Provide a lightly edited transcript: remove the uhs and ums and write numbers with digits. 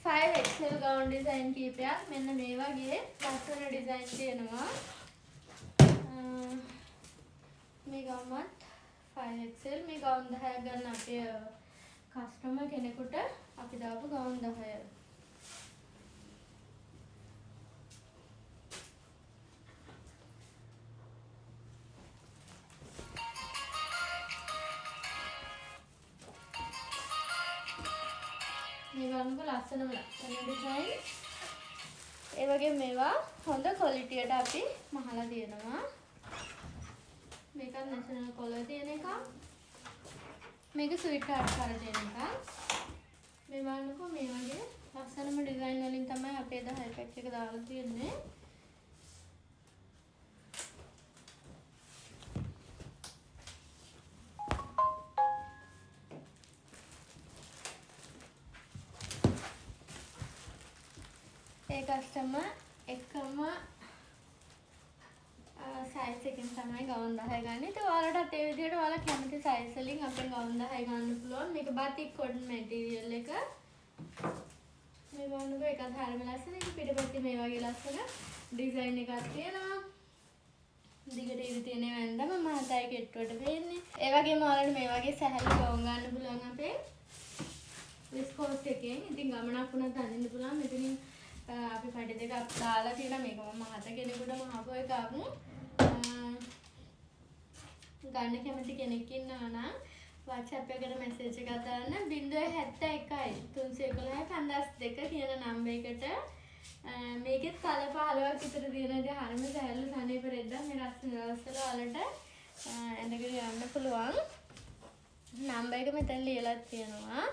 5XL ගවුම් design කීපයක් මෙන්න මේ වගේ ලස්සන ඩිසයින් තියෙනවා. මේ ගවුමත් 5XL. මේ ගවුම් 10ක් ගන්න අපේ කස්ටමර් කෙනෙකුට අපි දාපු ගවුම් 10. මේ වගේ ලස්සනම ඩිසයින්. ඒ වගේ මේවා හොඳ ක්වොලිටියට අපි මහලා තියෙනවා. මේක නැෂනල් කලර් තියෙන එක. මේක ස්වීට් හાર્ට් කලර් තියෙන එක. මේ වගේ මේ වගේ ලස්සනම ඩිසයින් වලින් තමයි අපේ 10 පැක් එක දාලා තියෙන්නේ. ඒ කස්ටමර් එකම සයිස් එකෙන් තමයි ගවුම් 10 ගන්න. ඉතින් ඔයාලටත් ඒ විදිහට ඔයාලා කැමති සයිස් වලින් අපෙන් ගවුම් 10 ගන්න පුළුවන්. මේක batik cotton material එක. මේ වගේ එකත් හරියම ලස්සන. ඒක පිටපැත්තේ මේ වගේ ලස්සන ඩිසයින් එකක් තියෙනවා. දිගට ඉරි තියෙන වැන්දම මහතයි කෙට්ටුවට වෙන්නේ. ඒ වගේම ඔයාලට මේ වගේ සැහැල්ලු ගවුම් ගන්න පුළුවන් අපේ විස්කෝස් එකෙන්. ඉතින් ගමනක් වුණත් අඳින්න පුළුවන්. මෙතනින් අපි පඩි දෙකක් දාලා තියෙනවා. මේක මම මහත කෙනෙකුට මහපු එකක්. ගන්න කැමති කෙනෙක් ඉන්නවා නම් WhatsApp එකට මැසේජ් එකක් දාන්න 071 311 52 කියන නම්බර් එකට. මේකෙත් කලර් 15ක් විතර තියෙන ඉතින් හරිම සැහැල්ලු සනීප රෙද්දක්. මේ රස්න දවස්වල වලට ඇඳගෙන යන්න පුළුවන්. නම්බර් එක මෙතන ලියලා තියෙනවා.